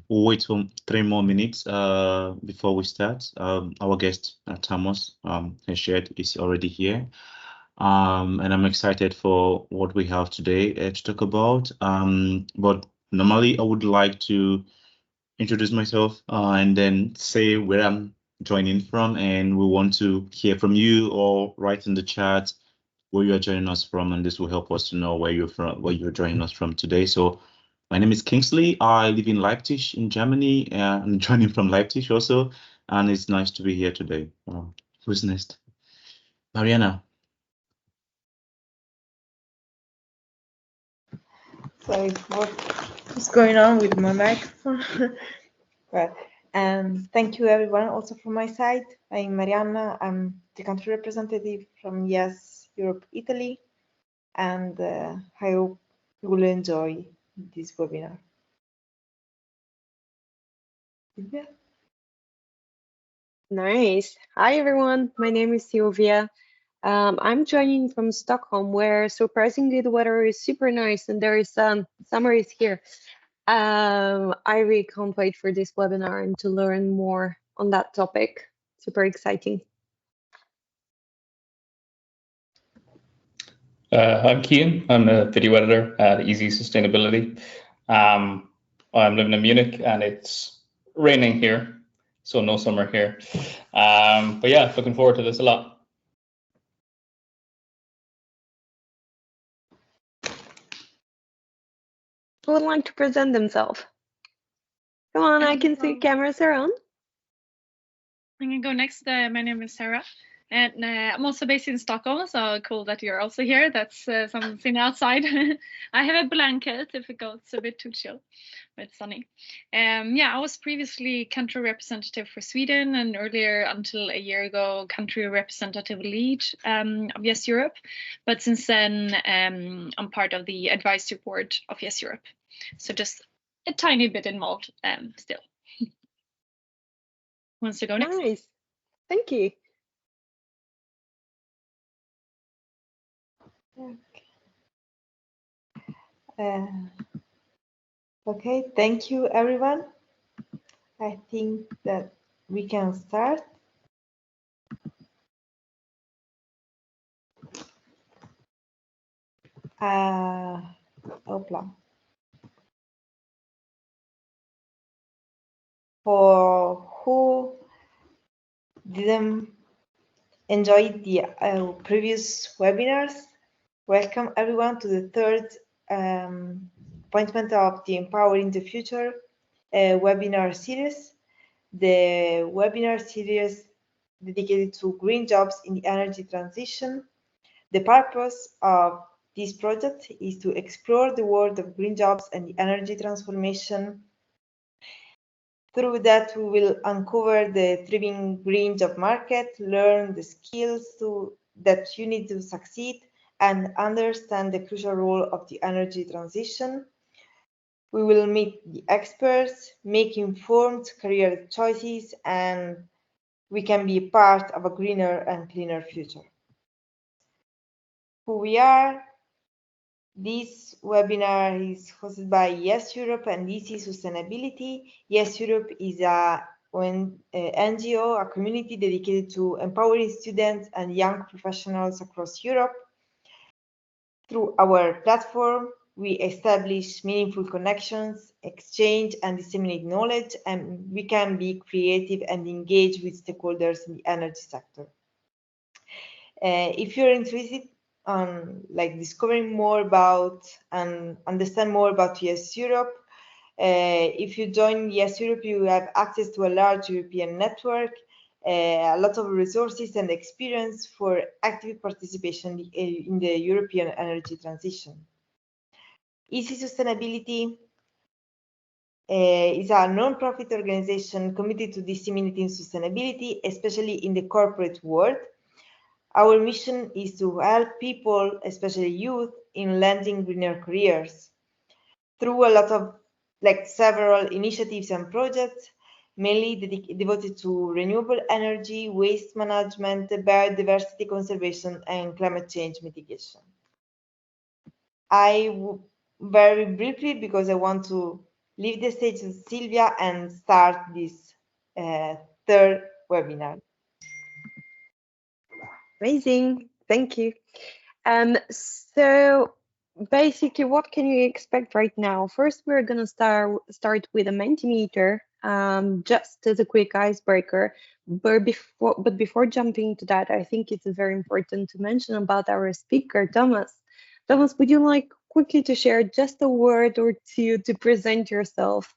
We'll wait for 3 more minutes before we start. Our guest, Thomas Schied, is already here. And I'm excited for what we have today to talk about. But normally, I would like to introduce myself and then say where I'm joining from. And we want to hear from you or write in the chat where you are joining us from. And this will help us to know where you're from, where you're joining us from today. So my name is Kingsley. I live in Leipzig in Germany. I'm joining from Leipzig also. And it's nice to be here today. Who's next? Mariana. Sorry, what's going on with my microphone? Well, thank you everyone also from my side. I'm Marianna. I'm the country representative from Yes Europe Italy, and I hope you will enjoy this webinar. Silvia? Nice. Hi, everyone. My name is Sylvia. I'm joining from Stockholm, where surprisingly the weather is super nice and there is summer is here. I really can't wait for this webinar and to learn more on that topic. Super exciting. I'm Kian. I'm a video editor at Easy Sustainability. I'm living in Munich and it's raining here, so no summer here. But yeah, looking forward to this a lot. Who would like to present themselves? Come on, I can see cameras are on. I'm gonna go next. My name is Sarah, and I'm also based in Stockholm, so cool that you're also here. That's something outside. I have a blanket if it goes a bit too chill, but it's sunny. Yeah, I was previously country representative for Sweden, and earlier, until a year ago, country representative lead of Yes Europe. But since then, I'm part of the advisory board of Yes Europe, so just a tiny bit involved still. Wants to go next? Nice. Thank you. Okay, thank you everyone. I think that we can start. Opla. For who didn't enjoy the previous webinars, welcome everyone to the third appointment of the Empowering the Future webinar series. The webinar series dedicated to green jobs in the energy transition. The purpose of this project is to explore the world of green jobs and the energy transformation. Through that, we will uncover the thriving green job market, learn the skills that you need to succeed, and understand the crucial role of the energy transition. We will meet the experts, make informed career choices, and we can be part of a greener and cleaner future. Who we are. This webinar is hosted by Yes Europe and Easy Sustainability. Yes Europe is an NGO, a community dedicated to empowering students and young professionals across Europe. Through our platform, we establish meaningful connections, exchange and disseminate knowledge, and we can be creative and engage with stakeholders in the energy sector. If you're interested like discovering more about and understand more about Yes Europe, if you join Yes Europe, you have access to a large European network, a lot of resources and experience for active participation in the European energy transition. Easy Sustainability is a non-profit organization committed to disseminating sustainability, especially in the corporate world. Our mission is to help people, especially youth, in landing greener careers through a lot of several initiatives and projects, mainly devoted to renewable energy, waste management, biodiversity conservation, and climate change mitigation. Very briefly, because I want to leave the stage to Silvia and start this third webinar. Amazing, thank you. So basically, what can you expect right now? First, we're gonna start with a Mentimeter, just as a quick icebreaker. But before jumping into that, I think it's very important to mention about our speaker, Thomas. Thomas, would you like quickly to share just a word or two to present yourself?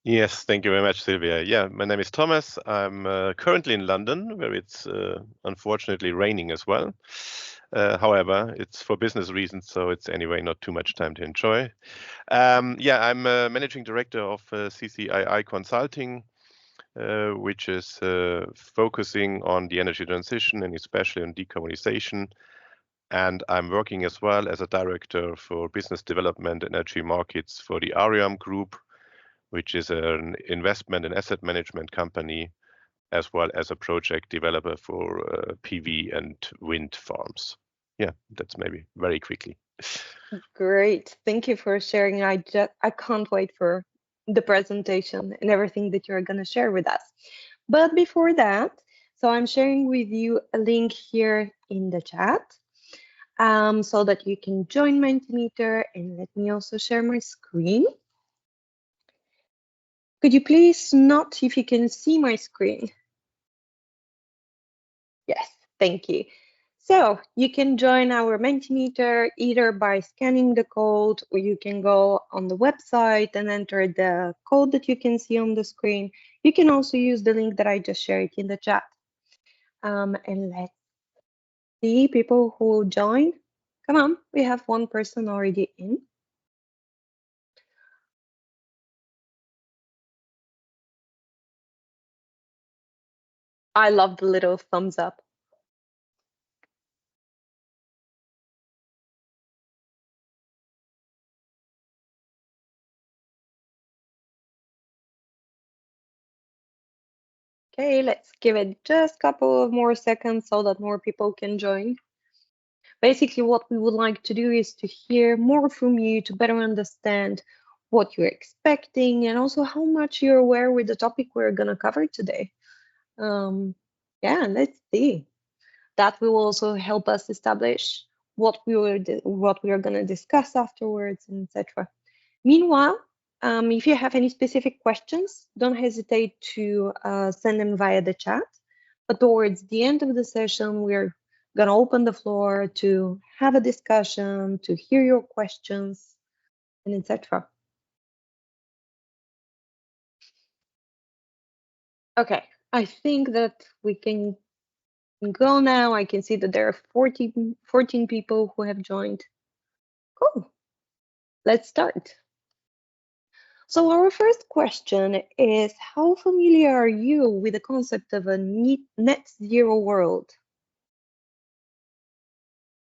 Yes, thank you very much, Sylvia. Yeah, my name is Thomas. I'm currently in London, where it's unfortunately raining as well. However, it's for business reasons, so it's anyway not too much time to enjoy. Yeah, I'm managing director of CCII Consulting, which is focusing on the energy transition and especially on decarbonization. And I'm working as well as a director for business development and energy markets for the Ariam Group, which is an investment and asset management company, as well as a project developer for PV and wind farms. Yeah, that's maybe very quickly. Great, thank you for sharing. I can't wait for the presentation and everything that you're going to share with us. But before that, so I'm sharing with you a link here in the chat, so that you can join Mentimeter, and let me also share my screen. Could you please note if you can see my screen? Yes, thank you. So you can join our Mentimeter either by scanning the code, or you can go on the website and enter the code that you can see on the screen. You can also use the link that I just shared in the chat. And let's see people who joined. Come on, we have one person already in. I love the little thumbs up. Okay, let's give it just a couple of more seconds so that more people can join. Basically, what we would like to do is to hear more from you to better understand what you're expecting and also how much you're aware with the topic we're going to cover today. Yeah, let's see. That will also help us establish what we are going to discuss afterwards, etc. Meanwhile, if you have any specific questions, don't hesitate to send them via the chat. But towards the end of the session, we're going to open the floor to have a discussion, to hear your questions, and etc. Okay, I think that we can go now. I can see that there are 14 people who have joined. Cool. Let's start. So our first question is, how familiar are you with the concept of a net zero world?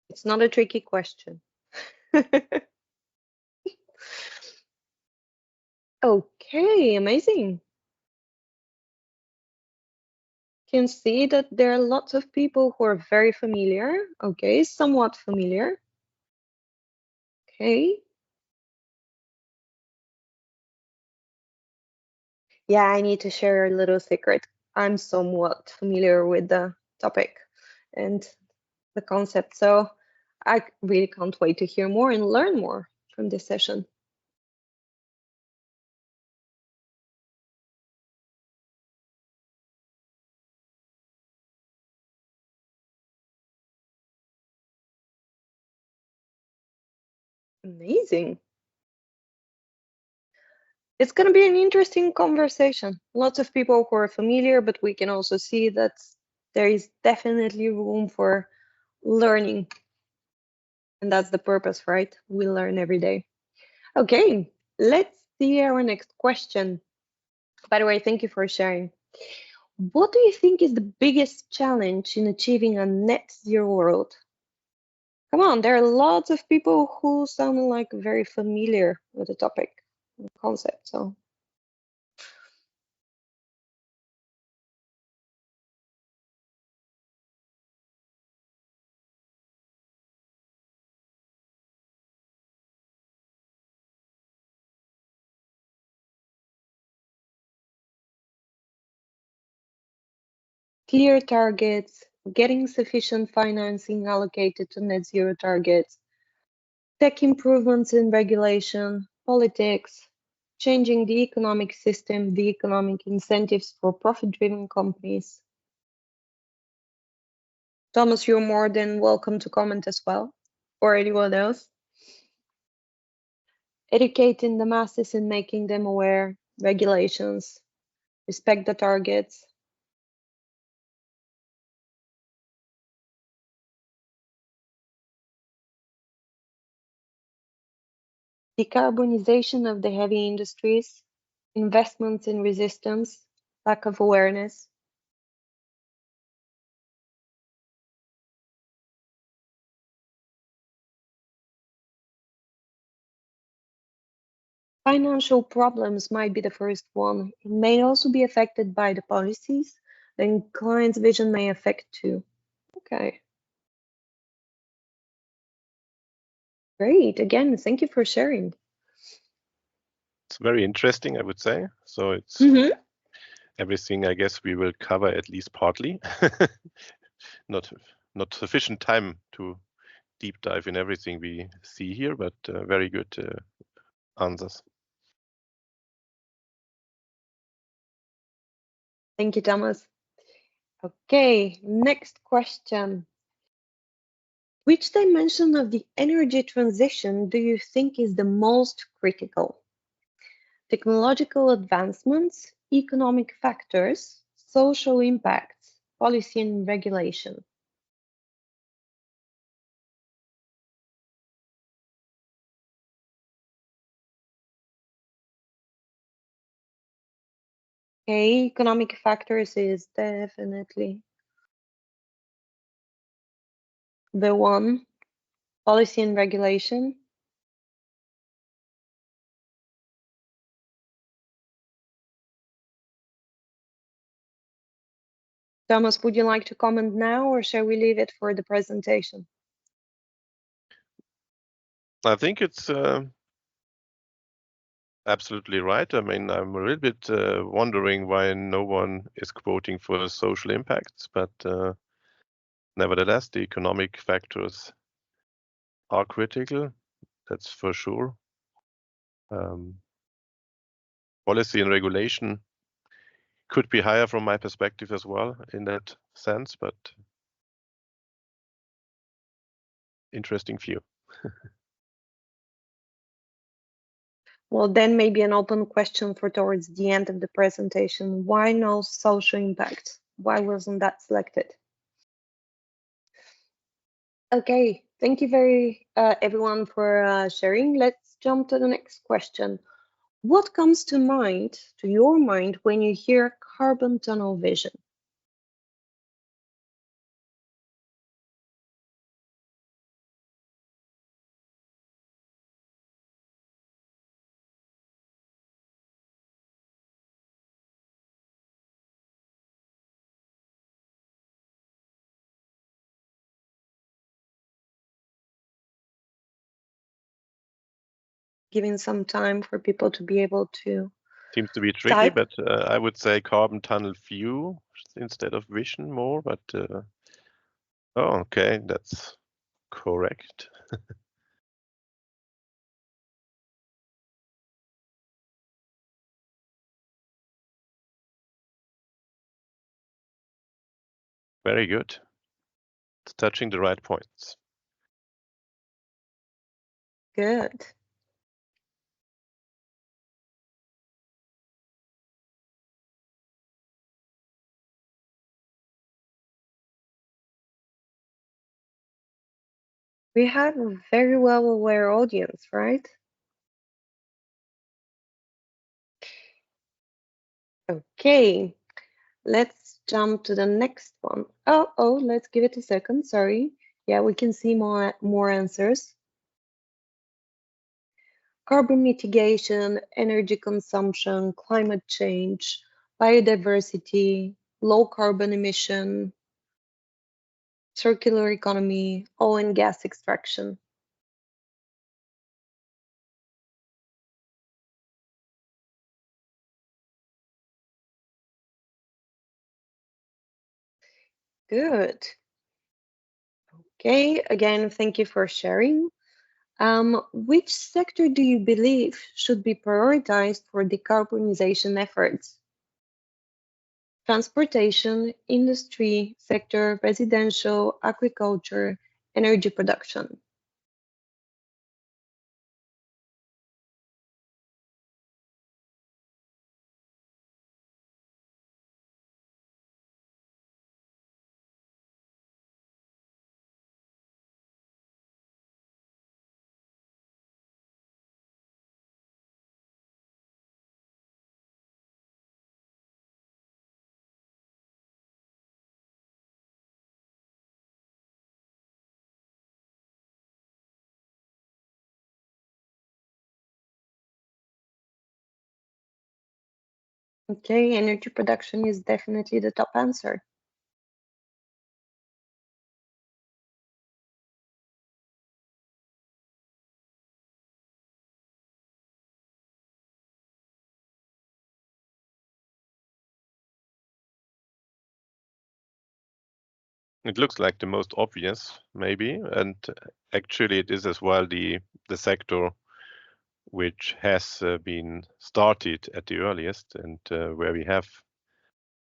It's not a tricky question. Okay, amazing. Can see that there are lots of people who are very familiar. Okay, somewhat familiar. Okay. Yeah, I need to share a little secret. I'm somewhat familiar with the topic and the concept, so I really can't wait to hear more and learn more from this session. Amazing. It's going to be an interesting conversation. Lots of people who are familiar, but we can also see that there is definitely room for learning. And that's the purpose, right? We learn every day. Okay, let's see our next question. By the way, thank you for sharing. What do you think is the biggest challenge in achieving a net zero world? Come on, there are lots of people who sound like very familiar with the topic and concept. So clear targets, getting sufficient financing allocated to net zero targets, tech improvements in regulation, politics, changing the economic system, the economic incentives for profit-driven companies. Thomas, you're more than welcome to comment as well, or anyone else. Educating the masses and making them aware, regulations, respect the targets. Decarbonization of the heavy industries, investments in resistance, lack of awareness. Financial problems might be the first one. It may also be affected by the policies, then client's vision may affect too. Okay. Great. Again, thank you for sharing. It's very interesting, I would say. So it's everything, I guess, we will cover at least partly. Not sufficient time to deep dive in everything we see here, but very good answers. Thank you, Thomas. Okay, next question. Which dimension of the energy transition do you think is the most critical? Technological advancements, economic factors, social impacts, policy and regulation. Okay, economic factors is definitely the one. Policy and regulation. Thomas, would you like to comment now or shall we leave it for the presentation? I think it's absolutely right. I mean, I'm a little bit wondering why no one is quoting for the social impacts, but nevertheless, the economic factors are critical. That's for sure. Policy and regulation could be higher from my perspective as well in that sense, but interesting view. Well, then maybe an open question for towards the end of the presentation. Why no social impact? Why wasn't that selected? Okay, thank you very everyone for sharing. Let's jump to the next question. What comes to your mind, when you hear carbon tunnel vision? Giving some time for people to be able to. Seems to be tricky, type. but I would say carbon tunnel view instead of vision more, but oh, okay, that's correct. Very good. It's touching the right points. Good. We have a very well aware audience, right? Okay, let's jump to the next one. Oh, let's give it a second. Sorry. Yeah, we can see more answers. Carbon mitigation, energy consumption, climate change, biodiversity, low carbon emission, circular economy, oil and gas extraction. Good. Okay, again, thank you for sharing. Which sector do you believe should be prioritized for decarbonization efforts? Transportation, industry sector, residential, agriculture, energy production. Okay, energy production is definitely the top answer. It looks like the most obvious, maybe, and actually it is as well the sector which has been started at the earliest and where we have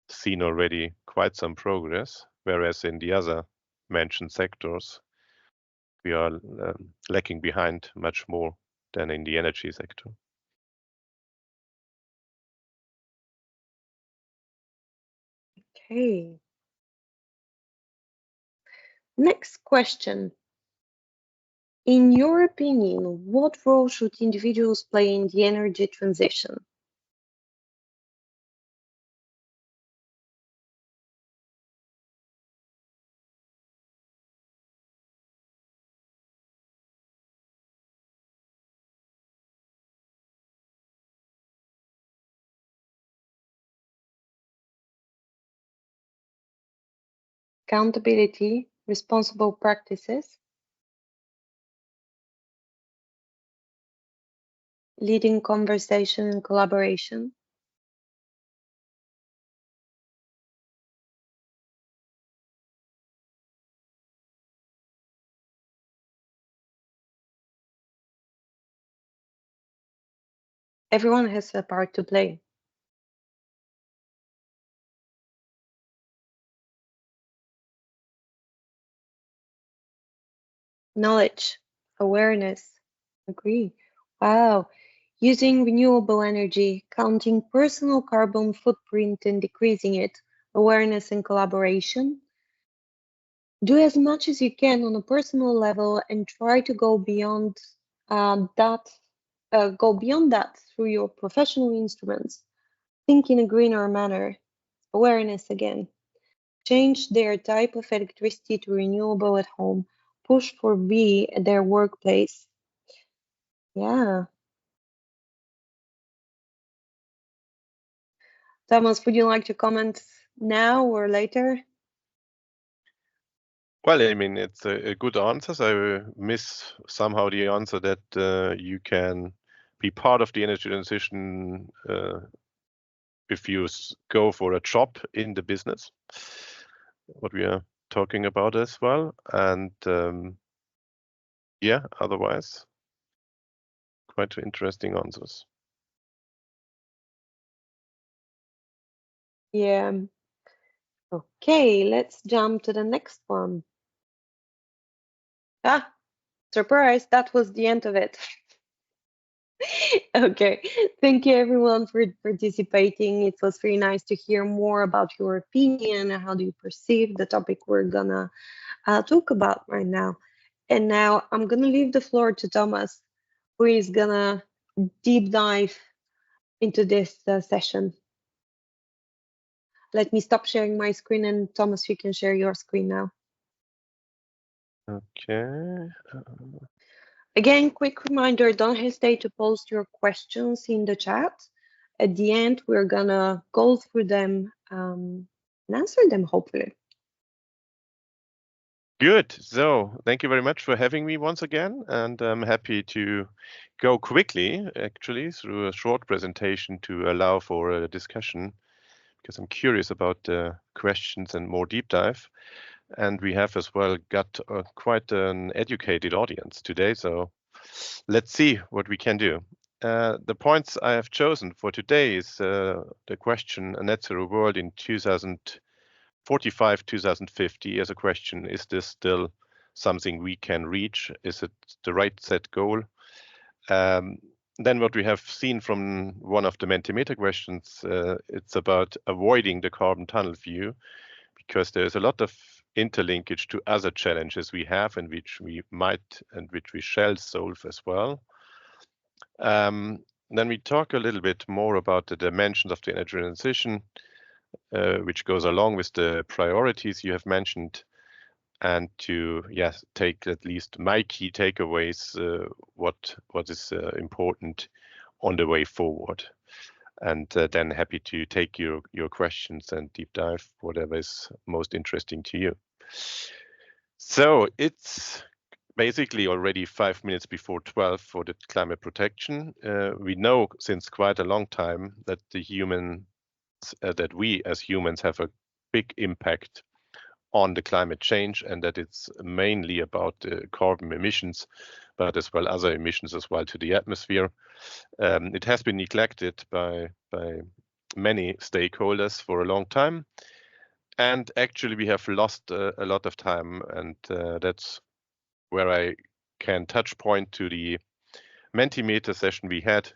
seen already quite some progress, whereas in the other mentioned sectors we are lacking behind much more than in the energy sector. Okay. Next question. In your opinion, what role should individuals play in the energy transition? Accountability, responsible practices, leading conversation and collaboration, everyone has a part to play. Knowledge, awareness, agree. Wow. Using renewable energy, counting personal carbon footprint and decreasing it, awareness and collaboration. Do as much as you can on a personal level and try to go beyond that. Go beyond that through your professional instruments. Think in a greener manner. Awareness again. Change their type of electricity to renewable at home. Push for V at their workplace. Yeah. Thomas, would you like to comment now or later? Well, I mean, it's a good answer. I miss somehow the answer that you can be part of the energy transition if you go for a job in the business, what we are talking about as well. And yeah, otherwise, quite interesting answers. Yeah. Okay, let's jump to the next one. Ah, surprise, that was the end of it. Okay, thank you everyone for participating. It was very nice to hear more about your opinion and how do you perceive the topic we're gonna talk about right now. And now I'm gonna leave the floor to Thomas, who is gonna deep dive into this session. Let me stop sharing my screen, and Thomas, you can share your screen now. Okay. Again, quick reminder, don't hesitate to post your questions in the chat. At the end, we're gonna go through them and answer them, hopefully. Good. So thank you very much for having me once again. And I'm happy to go quickly, actually, through a short presentation to allow for a discussion because I'm curious about the questions and more deep dive. And we have as well got quite an educated audience today, so let's see what we can do. The points I have chosen for today is the question, a net zero world in 2045, 2050 as a question. Is this still something we can reach? Is it the right set goal? Then what we have seen from one of the Mentimeter questions, it's about avoiding the carbon tunnel view, because there's a lot of interlinkage to other challenges we have and which we might and which we shall solve as well. Then we talk a little bit more about the dimensions of the energy transition, which goes along with the priorities you have mentioned, and to take at least my key takeaways, what is important on the way forward. And then happy to take your questions and deep dive, whatever is most interesting to you. So it's basically already 5 minutes before 12 for the climate protection. We know since quite a long time that that we as humans have a big impact on the climate change, and that it's mainly about carbon emissions, but as well other emissions as well to the atmosphere. It has been neglected by many stakeholders for a long time, and actually we have lost a lot of time, and that's where I can touch point to the Mentimeter session we had,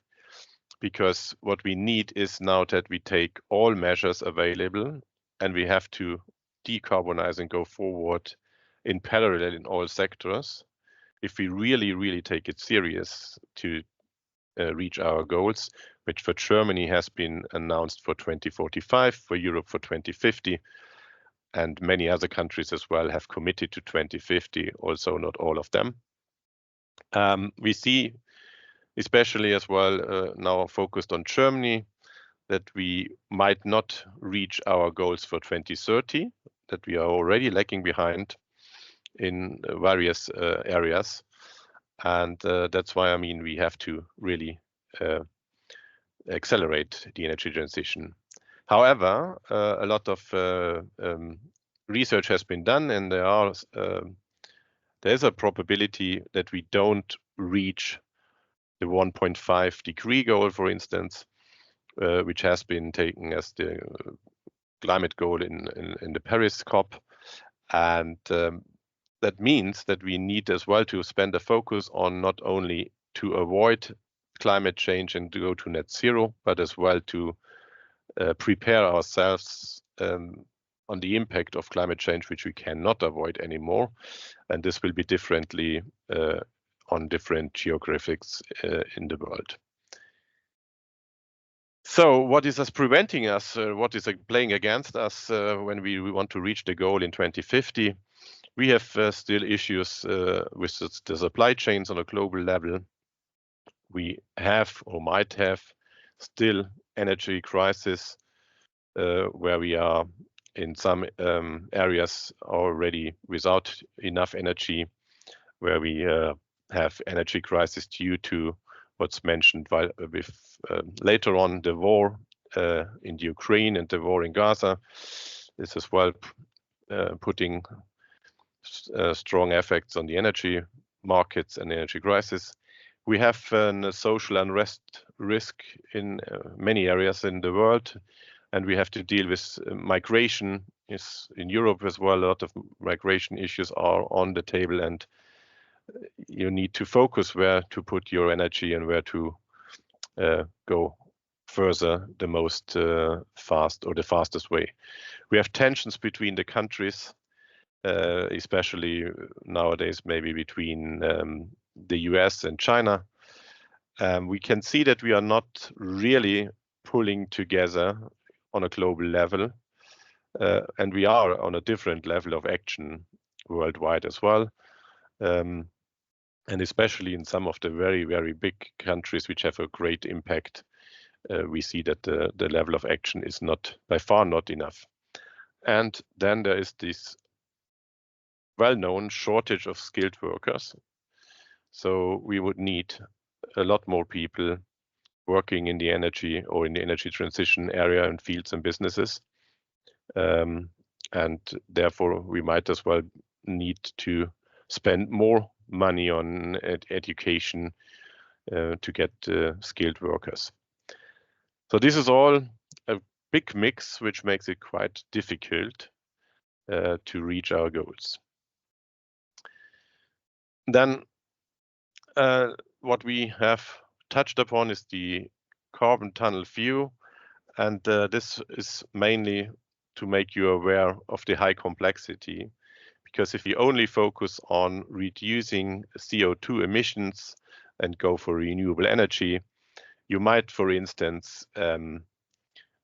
because what we need is now that we take all measures available, and we have to decarbonize and go forward in parallel in all sectors if we really take it serious to reach our goals, which for Germany has been announced for 2045, for Europe for 2050, and many other countries as well have committed to 2050, also not all of them. We see, especially as well now focused on Germany, that we might not reach our goals for 2030, that we are already lagging behind in various areas. And that's why, I mean, we have to really accelerate the energy transition. However, a lot of research has been done, and there's a probability that we don't reach the 1.5 degree goal, for instance, which has been taken as the climate goal in the Paris COP. And that means that we need as well to spend a focus on not only to avoid climate change and to go to net zero, but as well to prepare ourselves on the impact of climate change, which we cannot avoid anymore. And this will be differently on different geographies in the world. So what is preventing us? What is playing against us when we want to reach the goal in 2050? We have still issues with the supply chains on a global level. We have or might have still energy crisis where we are in some areas already without enough energy, where we have energy crisis due to what's mentioned with later on the war in Ukraine and the war in Gaza. This as well putting strong effects on the energy markets and energy crisis. We have a social unrest risk in many areas in the world, and we have to deal with migration. Is in Europe as well, a lot of migration issues are on the table, and you need to focus where to put your energy and where to go further the most fast or the fastest way. We have tensions between the countries, especially nowadays, maybe between the US and China. We can see that we are not really pulling together on a global level, and we are on a different level of action worldwide as well. And especially in some of the very big countries which have a great impact, we see that the level of action is not, by far not enough. And then there is this well-known shortage of skilled workers. So we would need a lot more people working in the energy or in the energy transition area and fields and businesses. And therefore, we might as well need to spend more money on education to get skilled workers. So this is all a big mix, which makes it quite difficult to reach our goals. Then what we have touched upon is the carbon tunnel view, and this is mainly to make you aware of the high complexity, because if you only focus on reducing CO2 emissions and go for renewable energy, you might, for instance,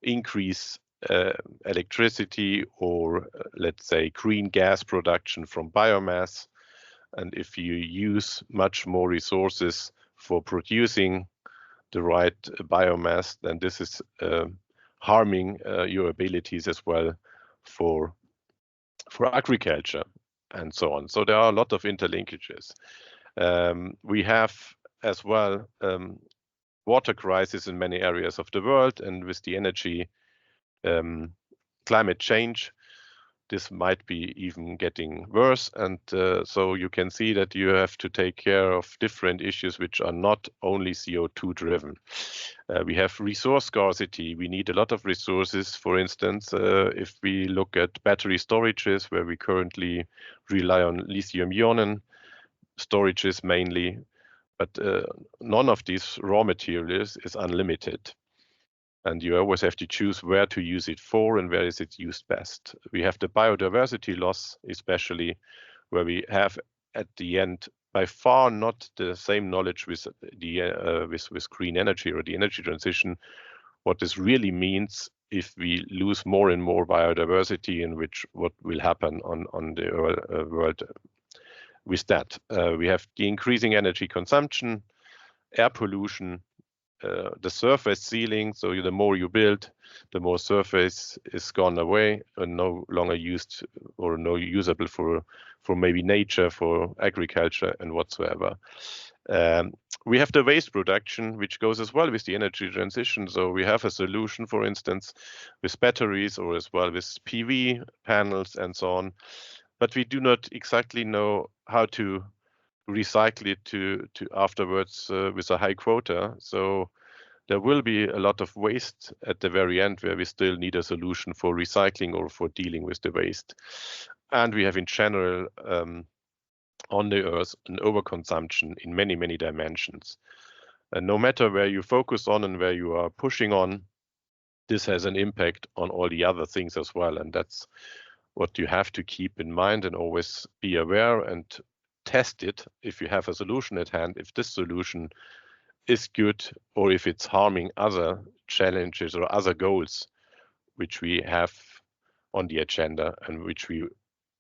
increase electricity or let's say green gas production from biomass. And if you use much more resources for producing the right biomass, then this is harming your abilities as well for agriculture and so on. So there are a lot of interlinkages. We have as well water crisis in many areas of the world, and with the energy climate change, this might be even getting worse. And so you can see that you have to take care of different issues which are not only CO2 driven. We have resource scarcity. We need a lot of resources. For instance, if we look at battery storages, where we currently rely on lithium-ion storages mainly, but none of these raw materials is unlimited. And you always have to choose where to use it for and where is it used best. We have the biodiversity loss, especially, where we have at the end by far not the same knowledge with the with green energy or the energy transition. What this really means if we lose more and more biodiversity, and what will happen on the world with that. We have the increasing energy consumption, air pollution, the surface ceiling. So the more you build, the more surface is gone away and no longer used or no usable for maybe nature, for agriculture and whatsoever. We have the waste production, which goes as well with the energy transition. So we have a solution, for instance, with batteries or as well with PV panels and so on. But we do not exactly know how to recycle it to afterwards with a high quota. So there will be a lot of waste at the very end, where we still need a solution for recycling or for dealing with the waste. And we have in general on the earth an overconsumption in many, many dimensions. And no matter where you focus on and where you are pushing on, this has an impact on all the other things as well. And that's what you have to keep in mind and always be aware and test it if you have a solution at hand, if this solution is good or if it's harming other challenges or other goals which we have on the agenda and which we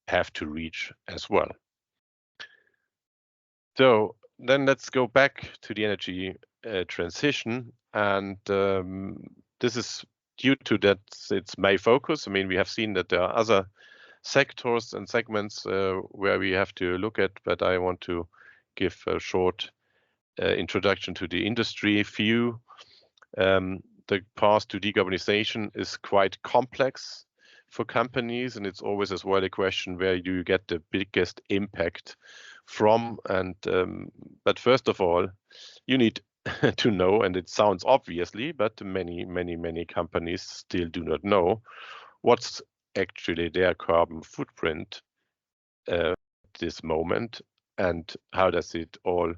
have to reach as well. So then let's go back to the energy transition, and this is due to that it's my focus. I mean, we have seen that there are other sectors and segments where we have to look at, but I want to give a short introduction to the industry view. The path to decarbonization is quite complex for companies, and it's always as well a question, where do you get the biggest impact from? And but first of all, you need to know, and it sounds obviously, but many companies still do not know what's actually their carbon footprint at this moment, and how does it all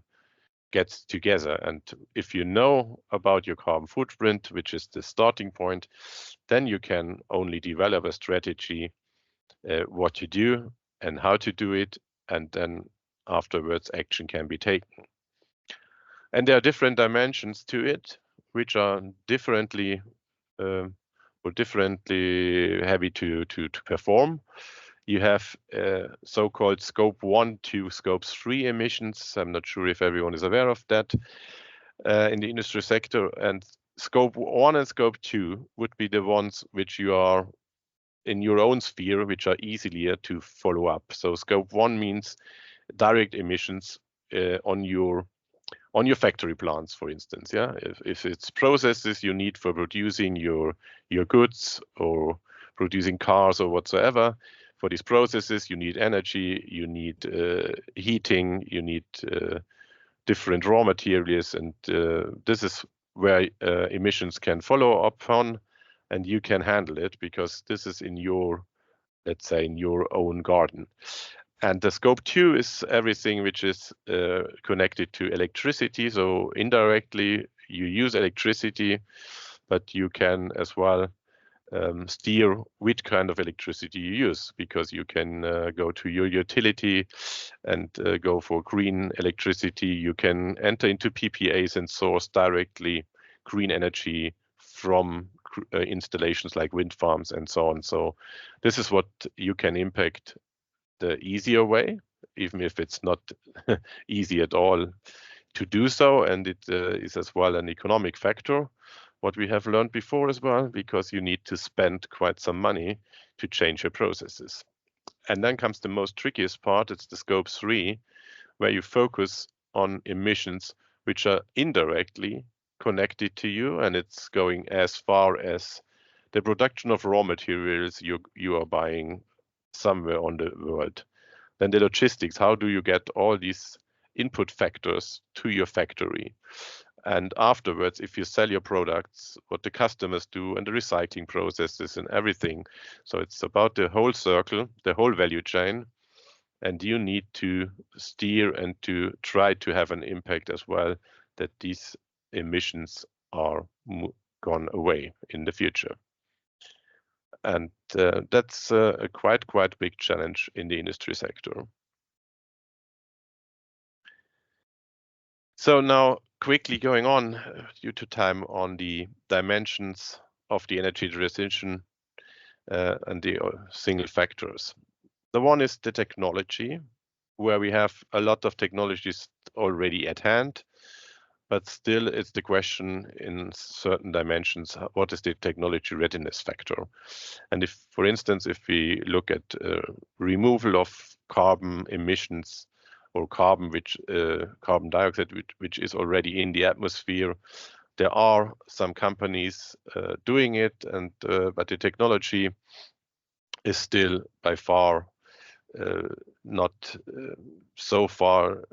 get together. And if you know about your carbon footprint, which is the starting point, then you can only develop a strategy, what to do and how to do it, and then afterwards action can be taken. And there are different dimensions to it, which are differently heavy to perform. You have so-called scope 1 to scope 3 emissions. I'm not sure if everyone is aware of that in the industry sector. And scope 1 and scope 2 would be the ones which you are in your own sphere, which are easier to follow up. So scope 1 means direct emissions on your on your factory plants, for instance. Yeah, if it's processes you need for producing your goods or producing cars or whatsoever, for these processes you need energy, you need heating, you need different raw materials, and this is where emissions can follow up on, and you can handle it because this is in your, let's say, in your own garden. And the scope 2 is everything which is connected to electricity. So indirectly, you use electricity, but you can as well steer which kind of electricity you use, because you can go to your utility and go for green electricity. You can enter into PPAs and source directly green energy from installations like wind farms and so on. So this is what you can impact the easier way, even if it's not easy at all to do so. And it is as well an economic factor, what we have learned before as well, because you need to spend quite some money to change your processes. And then comes the most trickiest part, it's the scope 3, where you focus on emissions which are indirectly connected to you, and it's going as far as the production of raw materials you are buying somewhere on the world. Then the logistics, how do you get all these input factors to your factory? And afterwards, if you sell your products, what the customers do and the recycling processes and everything. So it's about the whole circle, the whole value chain, and you need to steer and to try to have an impact as well, that these emissions are gone away in the future. And that's a quite big challenge in the industry sector. So now quickly going on, due to time, on the dimensions of the energy transition and the single factors. The one is the technology, where we have a lot of technologies already at hand, but still it's the question in certain dimensions, what is the technology readiness factor? And if, for instance, if we look at removal of carbon emissions or carbon dioxide, which is already in the atmosphere, there are some companies doing it, and but the technology is still by far not so far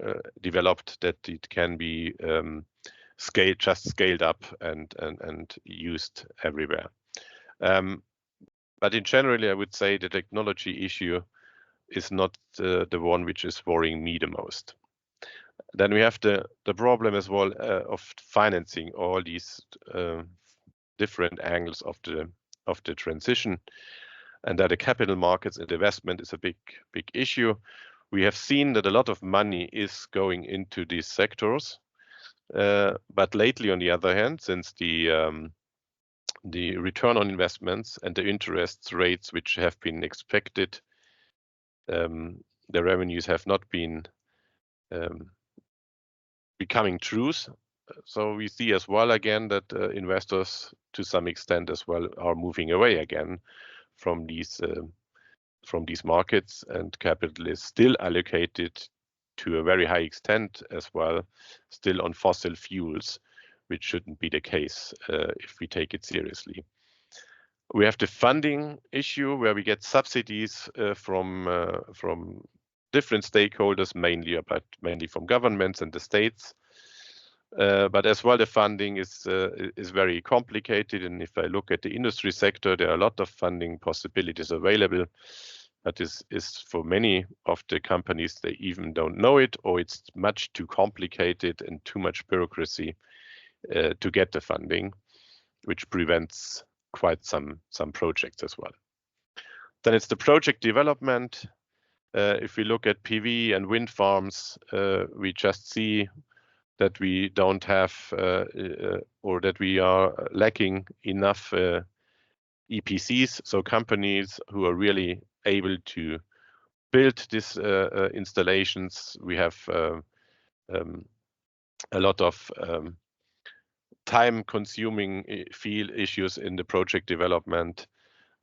developed that it can be scaled up and used everywhere. But in generally, I would say the technology issue is not the one which is worrying me the most. Then we have the problem as well of financing all these different angles of the transition, and that the capital markets and investment is a big issue. We have seen that a lot of money is going into these sectors, but lately, on the other hand, since the return on investments and the interest rates which have been expected, the revenues have not been becoming true. So we see as well again that investors, to some extent as well, are moving away again from these markets, and capital is still allocated to a very high extent as well, still on fossil fuels, which shouldn't be the case if we take it seriously. We have the funding issue, where we get subsidies from different stakeholders, mainly from governments and the states. But as well, the funding is very complicated. And if I look at the industry sector, there are a lot of funding possibilities available. But this is for many of the companies, they even don't know it, or it's much too complicated and too much bureaucracy to get the funding, which prevents quite some projects as well. Then it's the project development. If we look at PV and wind farms, we just see that we don't have or that we are lacking enough EPCs, so companies who are really able to build these installations. We have a lot of time-consuming field issues in the project development,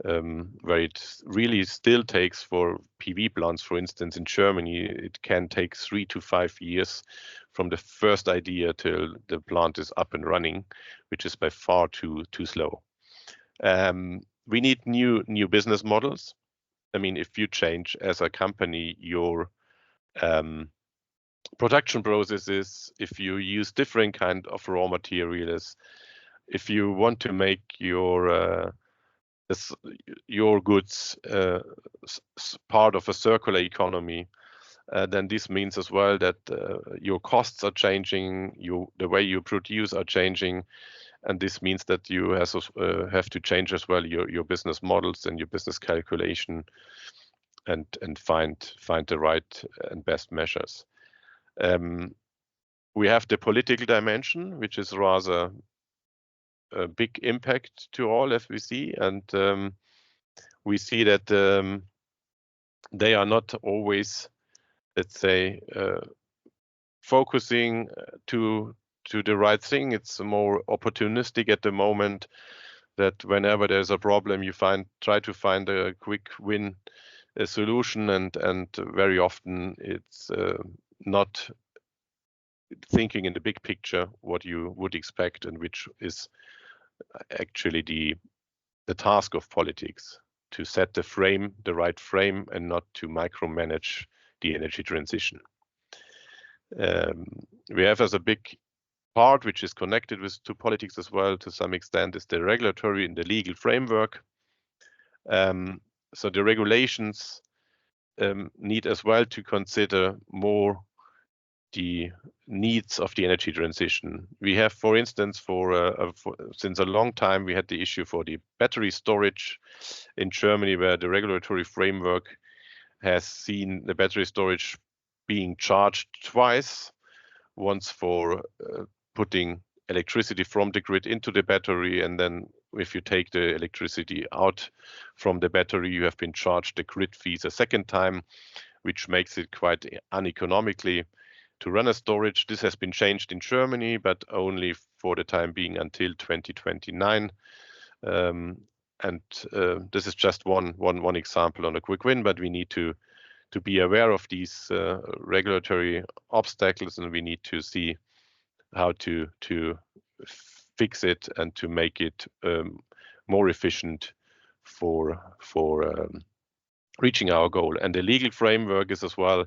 where it really still takes for PV plants, for instance, in Germany, it can take 3 to 5 years from the first idea till the plant is up and running, which is by far too slow. We need new business models. I mean, if you change as a company your production processes, if you use different kind of raw materials, if you want to make your goods part of a circular economy, then this means as well that your costs are changing, the way you produce are changing, and this means that you have to change as well your business models and your business calculation, and find the right and best measures. We have the political dimension, which is rather a big impact to all, as we see, and we see that they are not always, let's say, focusing to the right thing. It's more opportunistic at the moment, that whenever there's a problem, you try to find a quick win solution, and very often it's not thinking in the big picture what you would expect, and which is actually the task of politics, to set the right frame, and not to micromanage the energy transition. We have as a big part, which is connected to politics as well to some extent, is the regulatory and the legal framework. So the regulations need as well to consider more the needs of the energy transition. We have, for instance, since a long time, we had the issue for the battery storage in Germany, where the regulatory framework has seen the battery storage being charged twice, once for putting electricity from the grid into the battery, and then if you take the electricity out from the battery, you have been charged the grid fees a second time, which makes it quite uneconomically to run a storage. This has been changed in Germany, but only for the time being until 2029. And this is just one example on a quick win, but we need to be aware of these regulatory obstacles, and we need to see how to fix it and to make it more efficient for reaching our goal. And the legal framework is as well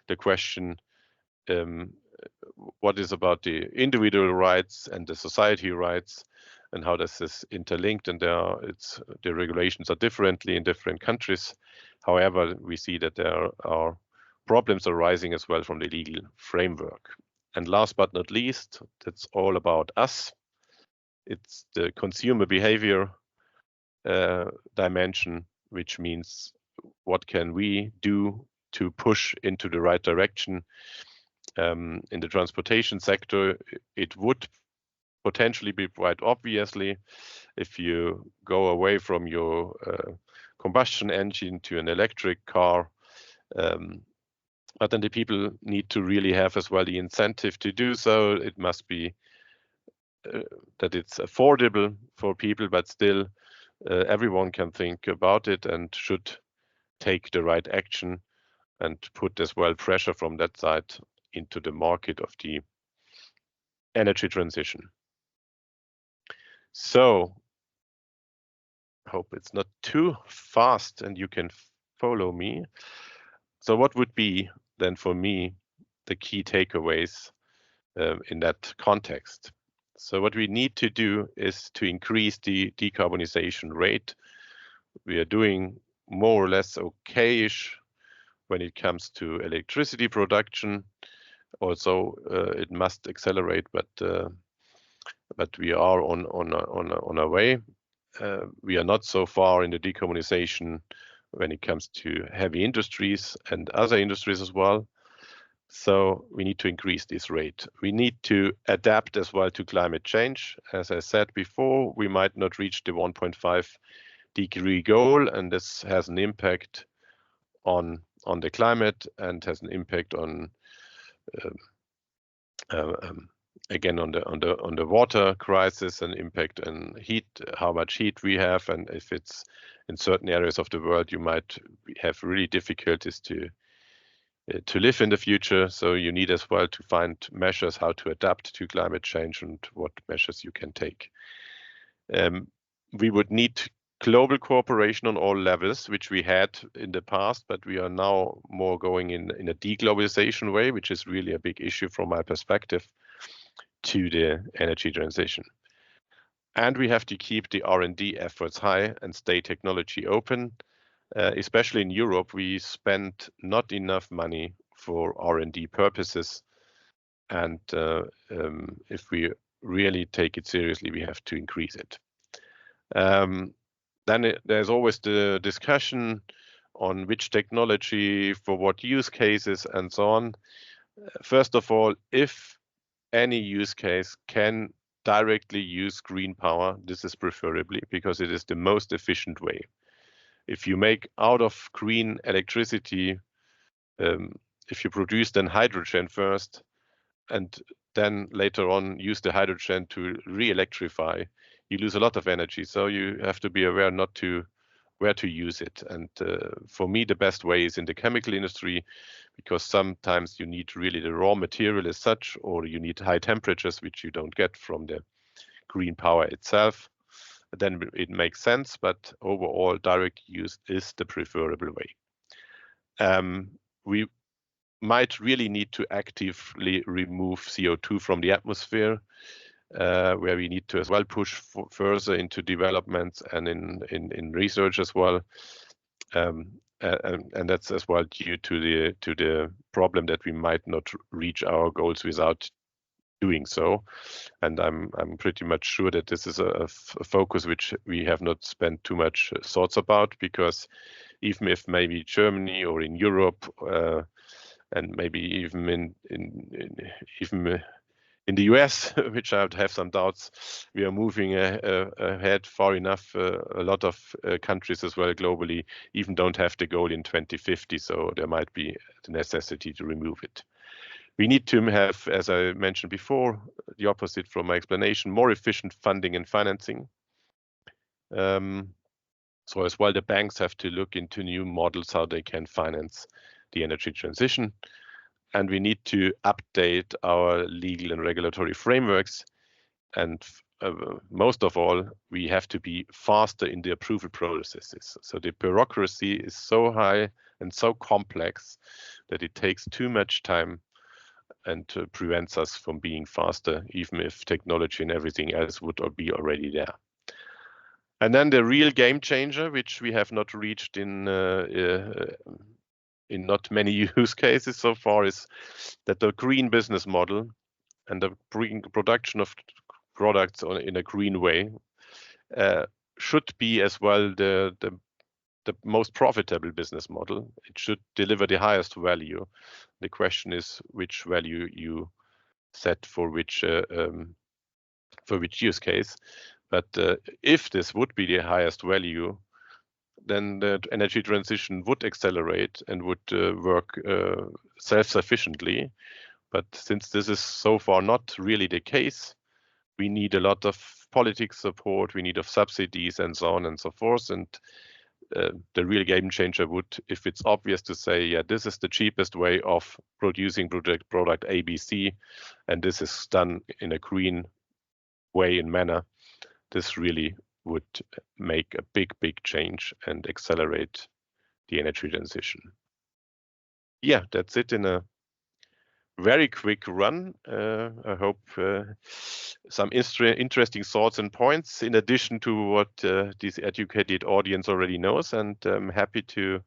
the question, what is about the individual rights and the society rights, and how does this interlinked? And the regulations are differently in different countries. However, we see that there are problems arising as well from the legal framework. And last but not least, that's all about us. It's the consumer behavior dimension, which means what can we do to push into the right direction. In the transportation sector, it would potentially be quite obviously if you go away from your combustion engine to an electric car. But then the people need to really have as well the incentive to do so. It must be that it's affordable for people, but still everyone can think about it and should take the right action and put as well pressure from that side into the market of the energy transition. So I hope it's not too fast and you can follow me. So what would be then for me the key takeaways in that context? So what we need to do is to increase the decarbonization rate. We are doing more or less okay-ish when it comes to electricity production. Also, it must accelerate, but we are on our way. We are not so far in the decarbonization when it comes to heavy industries and other industries as well. So we need to increase this rate. We need to adapt as well to climate change. As I said before, we might not reach the 1.5 degree goal, and this has an impact on the climate and has an impact on again on the water crisis and impact on heat, how much heat we have, and if it's in certain areas of the world you might have really difficulties to live in the future. So you need as well to find measures how to adapt to climate change and what measures you can take. We would need global cooperation on all levels, which we had in the past, but we are now more going in a deglobalization way, which is really a big issue from my perspective to the energy transition. And we have to keep the R&D efforts high and stay technology open. Especially in Europe, we spend not enough money for R&D purposes. And if we really take it seriously, we have to increase it. Then there's always the discussion on which technology for what use cases and so on. First of all, if any use case can directly use green power, this is preferably because it is the most efficient way. If you make out of green electricity, if you produce then hydrogen first and then later on use the hydrogen to re-electrify, you lose a lot of energy. So you have to be aware not to where to use it. And for me, the best way is in the chemical industry, because sometimes you need really the raw material as such, or you need high temperatures, which you don't get from the green power itself. Then it makes sense, but overall direct use is the preferable way. We might really need to actively remove CO2 from the atmosphere, where we need to as well push further into developments and in research as well. And that's as well due to the problem that we might not reach our goals without doing so. And I'm pretty much sure that this is a focus which we have not spent too much thoughts about, because even if maybe Germany or in Europe and maybe even in the US, which I would have some doubts, we are moving ahead far enough. A lot of countries as well globally even don't have the goal in 2050, so there might be the necessity to remove it. We need to have, as I mentioned before, the opposite from my explanation, more efficient funding and financing. So as well, the banks have to look into new models, how they can finance the energy transition. And we need to update our legal and regulatory frameworks. And most of all, we have to be faster in the approval processes. So the bureaucracy is so high and so complex that it takes too much time and prevents us from being faster, even if technology and everything else would be already there. And then the real game changer, which we have not reached in not many use cases so far, is that the green business model and the production of products in a green way should be as well the most profitable business model. It should deliver the highest value. The question is which value you set for which use case. But if this would be the highest value, then the energy transition would accelerate and would work self-sufficiently. But since this is so far not really the case, we need a lot of politics support, we need of subsidies and so on and so forth. And the real game changer would, if it's obvious to say, yeah, this is the cheapest way of producing product ABC, and this is done in a green way and manner, this really would make a big change and accelerate the energy transition. Yeah, that's it in a very quick run. I hope some interesting thoughts and points in addition to what this educated audience already knows, and I'm happy to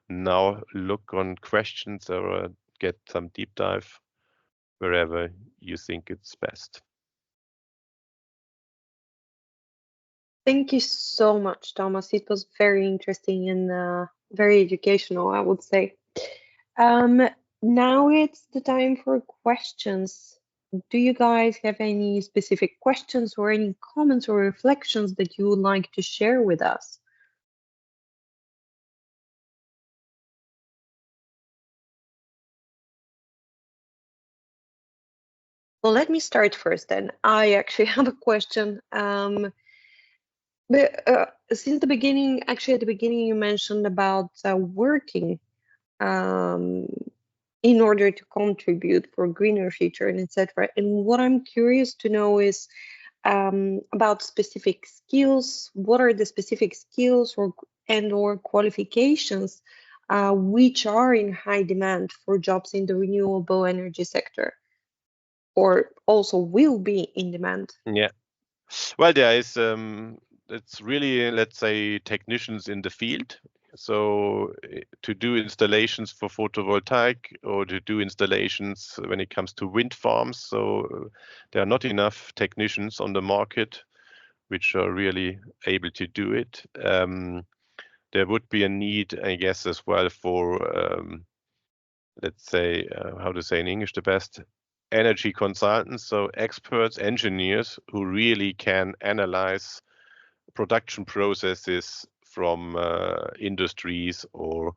now look on questions or get some deep dive wherever you think it's best. Thank you so much, Thomas. It was very interesting and very educational, I would say. Now it's the time for questions. Do you guys have any specific questions or any comments or reflections that you would like to share with us? Well, let me start first then. I actually have a question. But since the beginning, actually at the beginning, you mentioned about working in order to contribute for a greener future and etc. And what I'm curious to know is about specific skills. What are the specific skills or qualifications which are in high demand for jobs in the renewable energy sector, or also will be in demand? Yeah. Well, there is it's really, let's say, technicians in the field. So to do installations for photovoltaic or to do installations when it comes to wind farms. So there are not enough technicians on the market which are really able to do it. There would be a need, I guess, as well for, let's say, how to say in English the best, energy consultants, so experts, engineers who really can analyze production processes from industries, or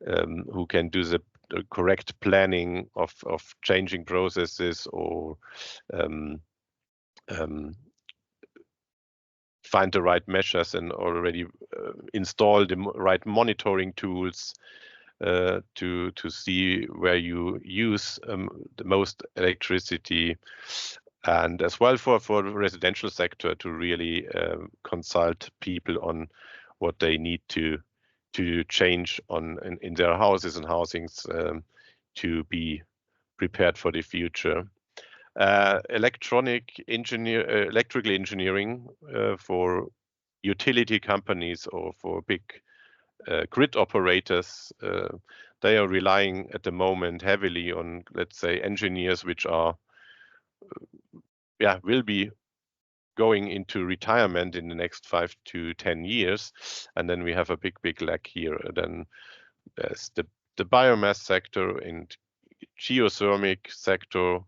who can do the correct planning of changing processes, or find the right measures and already install the right monitoring tools to see where you use the most electricity, and as well for the residential sector to really consult people on what they need to change in their houses and housings to be prepared for the future. Electrical engineering for utility companies or for big grid operators, they are relying at the moment heavily on, let's say, engineers which are, will be going into retirement in the next 5 to 10 years, and then we have a big lack here. Then there's the biomass sector and geothermic sector,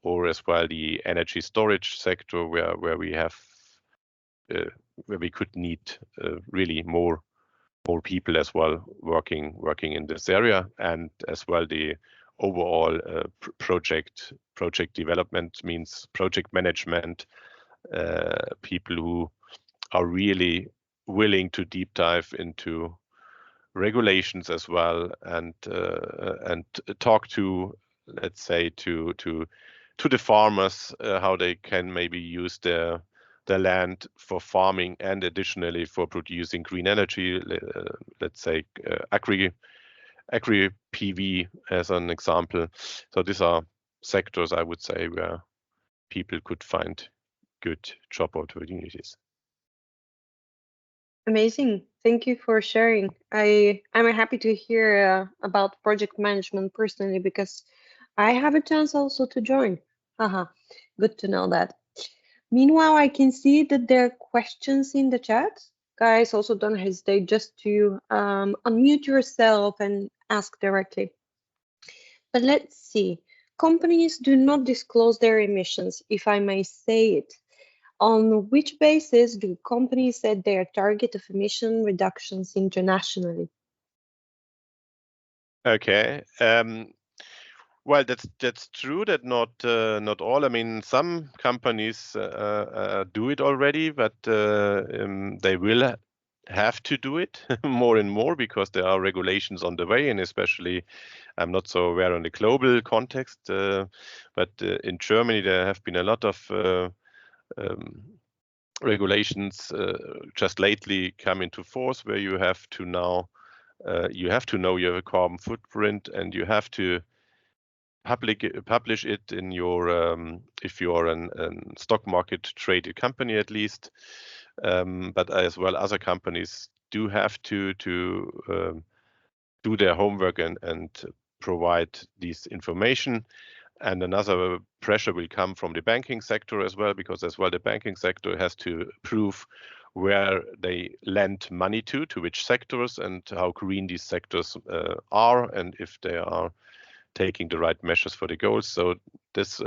or as well the energy storage sector, where we have where we could need really more people as well working in this area, and as well the overall project development, means project management, people who are really willing to deep dive into regulations as well, and talk to, let's say, to the farmers, how they can maybe use their land for farming and additionally for producing green energy, let's say agri PV as an example. So these are sectors, I would say, where people could find good job opportunities. Amazing. Thank you for sharing. I'm happy to hear about project management personally, because I have a chance also to join. Haha, good to know that. Meanwhile, I can see that there are questions in the chat. Guys, also don't hesitate just to unmute yourself and ask directly. But let's see. Companies do not disclose their emissions, if I may say it. On which basis do companies set their target of emission reductions internationally? Okay. Well, that's true that not all. I mean, some companies do it already, but they will have to do it more and more because there are regulations on the way, and especially I'm not so aware on the global context, but in Germany there have been a lot of regulations just lately come into force, where you have to now know your carbon footprint, and you have to publish it in your if you are a stock market traded company at least, but as well other companies do have to do their homework and provide this information. And another pressure will come from the banking sector as well, because as well the banking sector has to prove where they lend money to which sectors, and how green these sectors are, and if they are taking the right measures for the goals. So this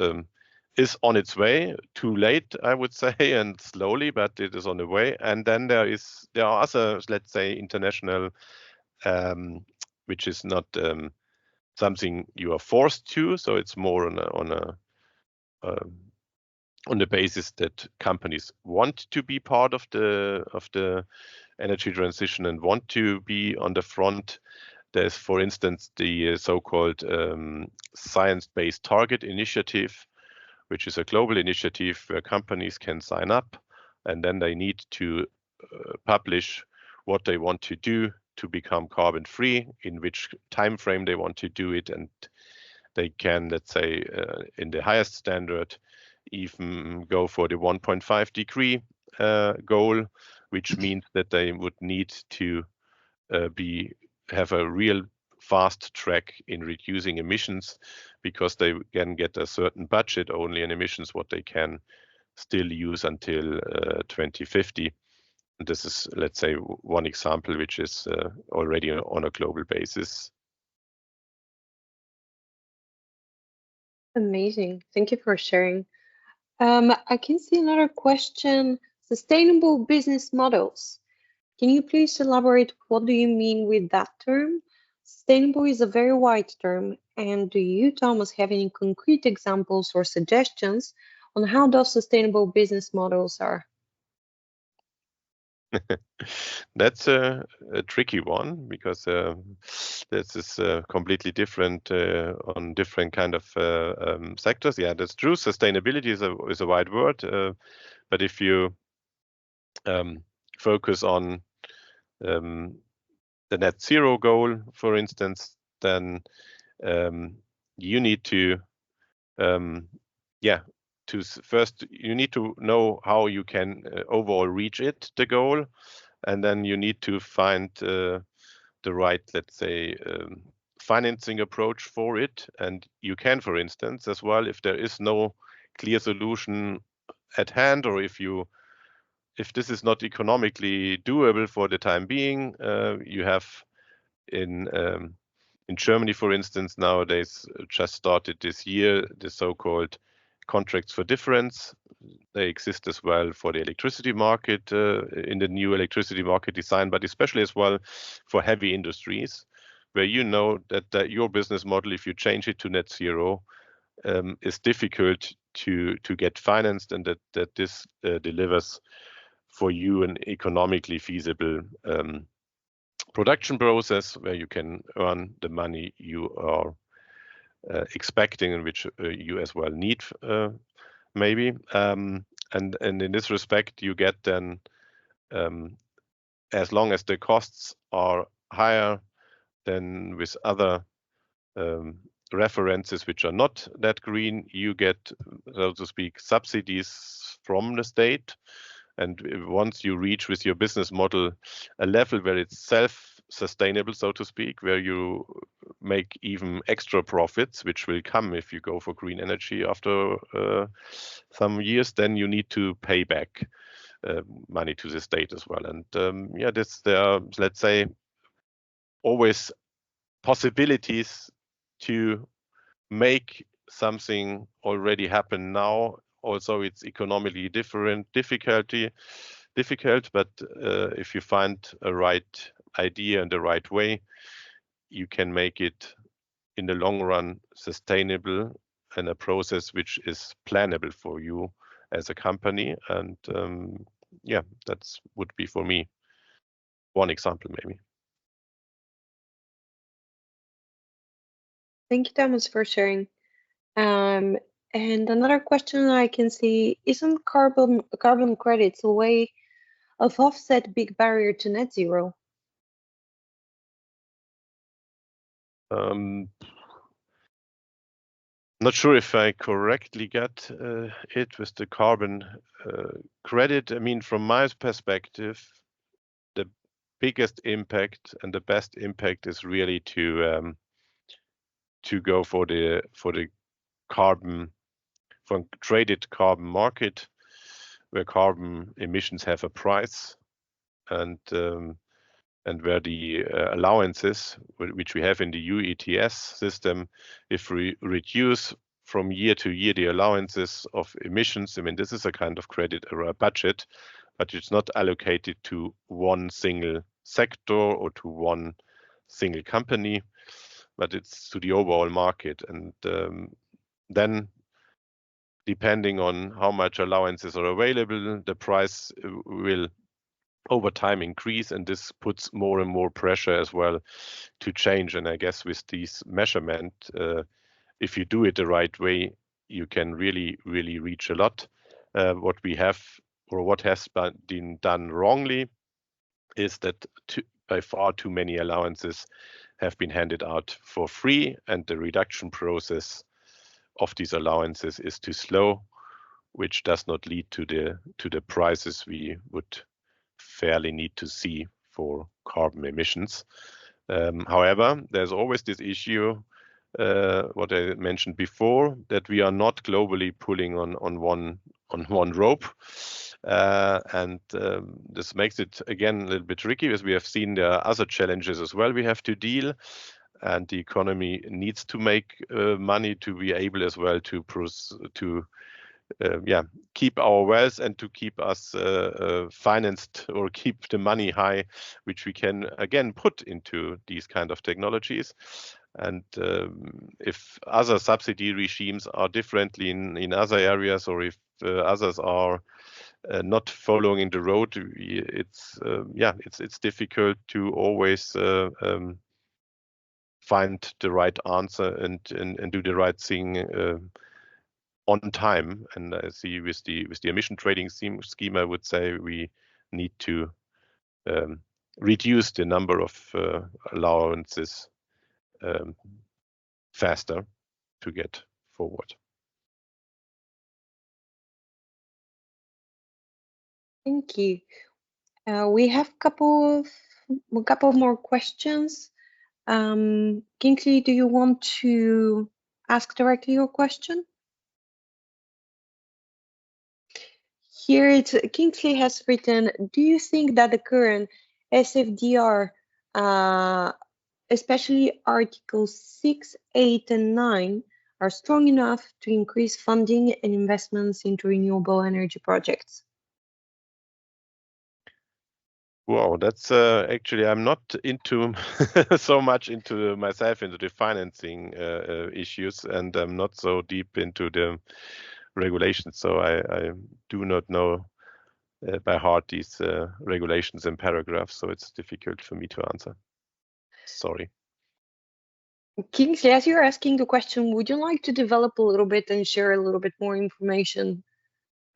is on its way, too late, I would say, and slowly, but it is on the way. And then there are other, let's say, international, which is not something you are forced to. So it's more on a on the basis that companies want to be part of the energy transition and want to be on the front. There's, for instance, the so-called Science-Based Target Initiative, which is a global initiative where companies can sign up, and then they need to publish what they want to do to become carbon free, in which time frame they want to do it, and they can, let's say, in the highest standard, even go for the 1.5 degree goal, which means that they would need to have a real fast track in reducing emissions, because they can get a certain budget only in emissions what they can still use until 2050. And this is, let's say, one example which is already on a global basis. Amazing. Thank you for sharing. I can see another question. Sustainable business models. Can you please elaborate what do you mean with that term? Sustainable is a very wide term, and do you, Thomas, have any concrete examples or suggestions on how those sustainable business models are? That's a tricky one, because this is completely different on different kind of sectors. Yeah, that's true. Sustainability is a wide word, but if you focus on the net zero goal, for instance, then you need to first you need to know how you can overall reach the goal, and then you need to find the right, let's say, financing approach for it. And you can, for instance, as well, if there is no clear solution at hand, or if this is not economically doable for the time being, you have in Germany, for instance, nowadays just started this year the so-called contracts for difference. They exist as well for the electricity market, in the new electricity market design, but especially as well for heavy industries, where you know that your business model, if you change it to net zero, is difficult to get financed, and that this delivers for you an economically feasible production process where you can earn the money you are expecting, and which you as well need, maybe. And in this respect, you get then, as long as the costs are higher than with other references which are not that green, you get, so to speak, subsidies from the state. And once you reach with your business model a level where it's self-sustainable, so to speak, where you make even extra profits, which will come if you go for green energy after some years, then you need to pay back money to the state as well. And there are, let's say, always possibilities to make something already happen now. Also, it's economically difficult, but if you find a right idea and the right way, you can make it in the long run sustainable, and a process which is plannable for you as a company. And that would be for me one example, maybe. Thank you, Thomas, for sharing. And another question I can see, isn't carbon credits a way of offset big barrier to net zero? Not sure if I correctly got it with the carbon credit. I mean, from my perspective, the biggest impact and the best impact is really to go for the traded carbon market, where carbon emissions have a price, and where the allowances which we have in the EU ETS system, if we reduce from year to year the allowances of emissions, I mean, this is a kind of credit or a budget, but it's not allocated to one single sector or to one single company, but it's to the overall market. And then depending on how much allowances are available, the price will over time increase, and this puts more and more pressure as well to change. And I guess with these measurement, if you do it the right way, you can really reach a lot. What we have, or what has been done wrongly, is that by far too many allowances have been handed out for free, and the reduction process of these allowances is too slow, which does not lead to the prices we would fairly need to see for carbon emissions. However, there's always this issue, what I mentioned before, that we are not globally pulling on one rope. This makes it again a little bit tricky, as we have seen there are other challenges as well we have to deal, and the economy needs to make money to be able as well to keep our wealth and to keep us financed, or keep the money high, which we can again put into these kind of technologies. And if other subsidy regimes are differently in other areas, or if others are not following the road, it's difficult to always find the right answer and do the right thing on time. And I see with the emission trading scheme, I would say we need to reduce the number of allowances faster to get forward. Thank you. We have a couple of more questions. Kingsley, do you want to ask directly your question? Here, Kingsley has written, do you think that the current SFDR, especially Articles 6, 8, and 9, are strong enough to increase funding and investments into renewable energy projects? Wow, that's actually, I'm not into so much into myself into the financing issues, and I'm not so deep into the regulations, so I do not know by heart these regulations and paragraphs, so it's difficult for me to answer. Sorry. Kingsley, as you're asking the question, would you like to develop a little bit and share a little bit more information,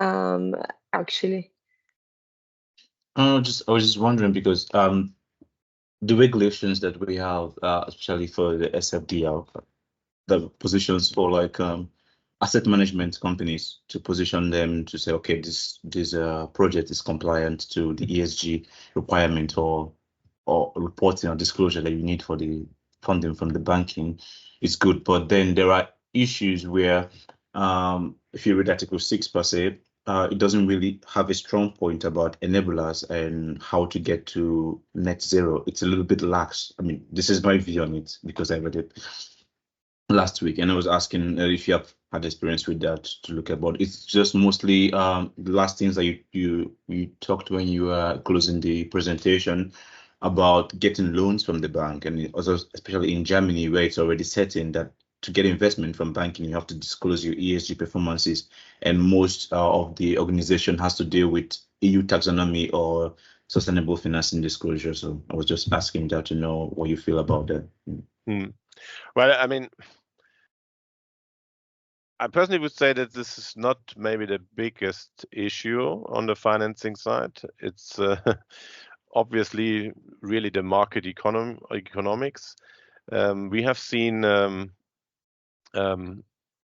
actually? I was just wondering, because the regulations that we have, especially for the SFDR, the positions for like asset management companies, to position them to say, okay, this project is compliant to the ESG requirement or reporting or disclosure that you need for the funding from the banking, is good. But then there are issues where, if you read Article 6 per se, it doesn't really have a strong point about enablers and how to get to net zero. It's a little bit lax. I mean, this is my view on it because I read it last week, and I was asking if you have had experience with that to look about. It's just mostly the last things that you talked when you were closing the presentation about getting loans from the bank, and also especially in Germany, where it's already set in that to get investment from banking, you have to disclose your ESG performances, and most of the organization has to deal with EU taxonomy or sustainable financing disclosure. So I was just asking that to know what you feel about that. Well, I mean, I personally would say that this is not maybe the biggest issue on the financing side. It's obviously really the market economics. We have seen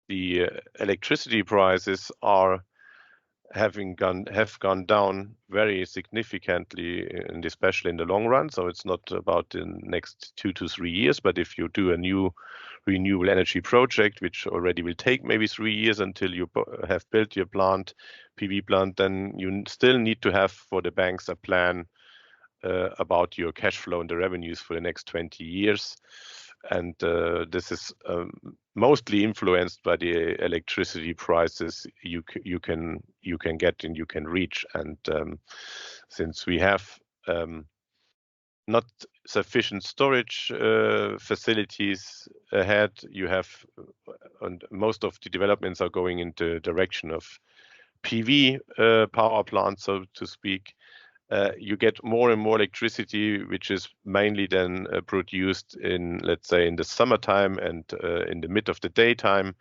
the electricity prices have gone down very significantly, and especially in the long run. So it's not about the next 2 to 3 years, but if you do a new renewable energy project, which already will take maybe 3 years until you have built your PV plant, then you still need to have for the banks a plan about your cash flow and the revenues for the next 20 years. And this is mostly influenced by the electricity prices you can get and you can reach. And since we have not sufficient storage facilities ahead. You have, and most of the developments are going into the direction of PV power plants, so to speak. You get more and more electricity, which is mainly then produced in, let's say, in the summertime and in the mid of the daytime.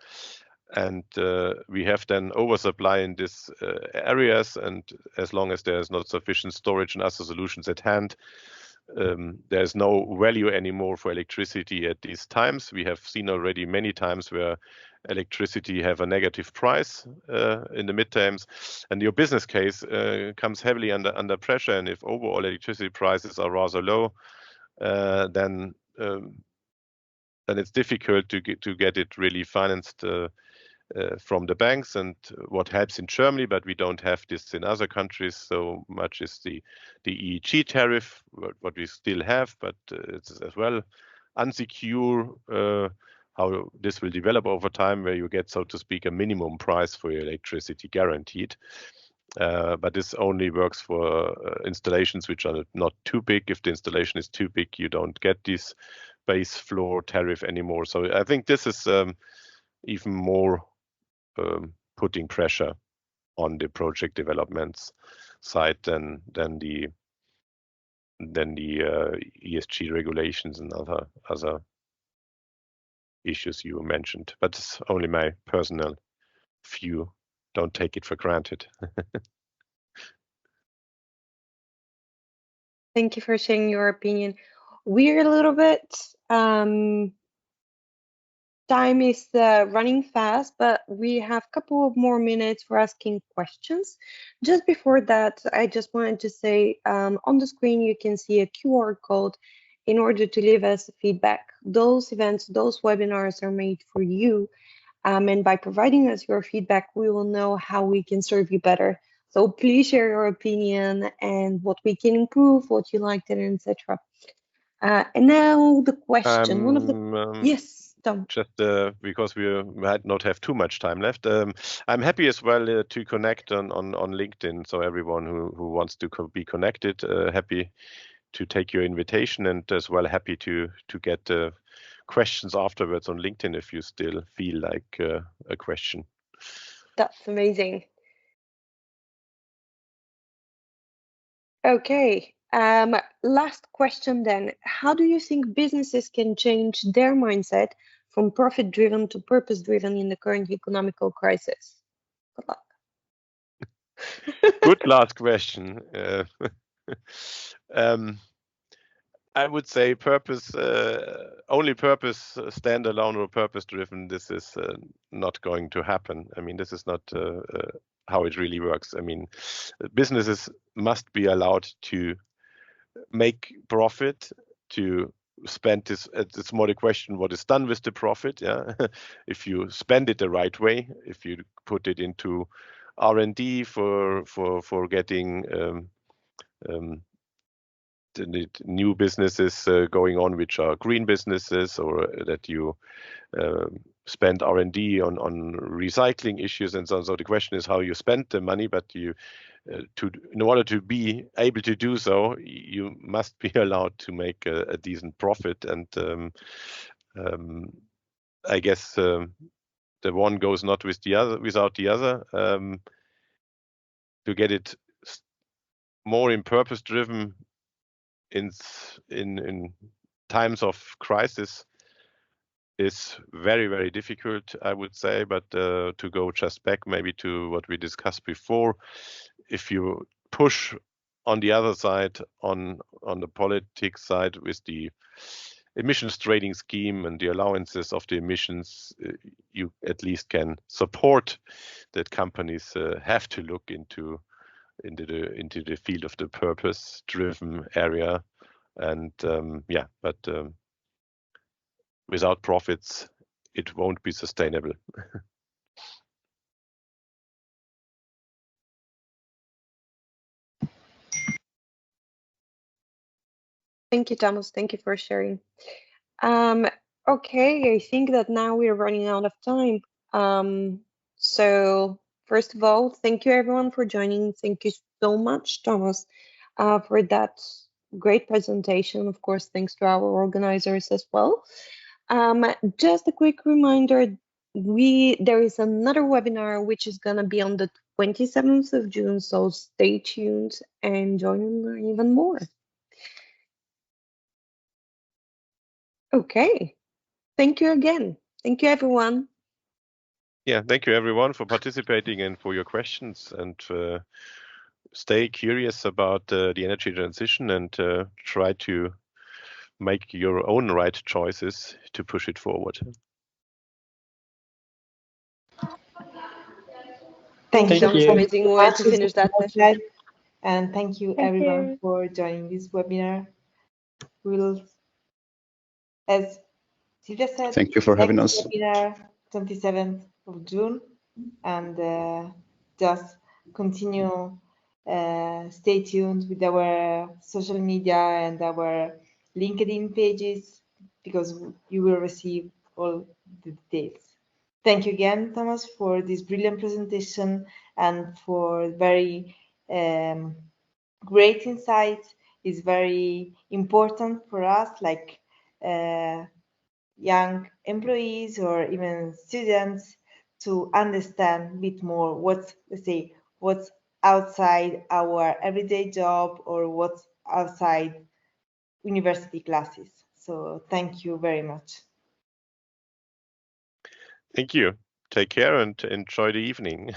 And we have then oversupply in these areas. And as long as there's not sufficient storage and other solutions at hand, there's no value anymore for electricity at these times. We have seen already many times where electricity have a negative price in the midterms, and your business case comes heavily under pressure. And if overall electricity prices are rather low, then it's difficult to get it really financed from the banks. And what helps in Germany, but we don't have this in other countries so much, is the EEG tariff, what we still have, but it's as well unsecure how this will develop over time, where you get, so to speak, a minimum price for your electricity guaranteed. But this only works for installations which are not too big. If the installation is too big, you don't get this base floor tariff anymore. So I think this is even more putting pressure on the project developments side than the ESG regulations and other issues you mentioned. But it's only my personal view. Don't take it for granted. Thank you for sharing your opinion. We're a little bit, time is running fast, but we have a couple of more minutes for asking questions. Just before that, I just wanted to say, on the screen, you can see a QR code in order to leave us feedback. Those events, those webinars are made for you. And by providing us your feedback, we will know how we can serve you better. So please share your opinion and what we can improve, what you liked, and etc. And now the question, one of the, yes, Tom. Just because we might not have too much time left, I'm happy as well to connect on LinkedIn. So everyone who wants to be connected, happy to take your invitation, and as well happy to get questions afterwards on LinkedIn if you still feel like a question. That's amazing. Okay, last question then. How do you think businesses can change their mindset from profit-driven to purpose-driven in the current economical crisis? Good luck. Good last question. I would say purpose, only purpose standalone or purpose driven, this is not going to happen. I mean, this is not how it really works. I mean, businesses must be allowed to make profit, to spend this. It's more the question what is done with the profit. Yeah, if you spend it the right way, if you put it into R&D for getting the new businesses going on, which are green businesses, or that you spend R&D on recycling issues and so on. So the question is how you spend the money, but you in order to be able to do so, you must be allowed to make a decent profit. And I guess the one goes not with the other, without the other. To get it more in purpose driven in times of crisis is very, very difficult, I would say. But to go just back maybe to what we discussed before, if you push on the other side, on the politics side, with the emissions trading scheme and the allowances of the emissions, you at least can support that companies have to look into the field of the purpose-driven area. And yeah, but without profits, it won't be sustainable. Thank you, Thomas. Thank you for sharing. Okay, I think that now we're running out of time. So first of all, thank you everyone for joining. Thank you so much, Thomas, for that great presentation. Of course, thanks to our organizers as well. Just a quick reminder, there is another webinar which is going to be on the 27th of June, so stay tuned and join and learn even more. Okay, thank you again. Thank you, everyone. Yeah, thank you everyone for participating and for your questions, and stay curious about the energy transition and try to make your own right choices to push it forward. Thank you. That's an amazing way to finish that session. And thank you everyone for joining this webinar. We'll, as Silvia said, thank you for having us. Webinar 27th of June, and just continue, stay tuned with our social media and our LinkedIn pages, because you will receive all the details. Thank you again, Thomas, for this brilliant presentation and for very great insights. It's very important for us, like young employees or even students, to understand a bit more what's outside our everyday job or what's outside university classes. So thank you very much. Thank you. Take care and enjoy the evening.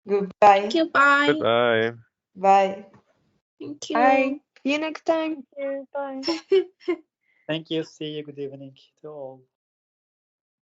Goodbye. Thank you. Bye. Goodbye. Bye. Thank you. Bye. See you next time. Bye. Thank you. See you. Good evening to all.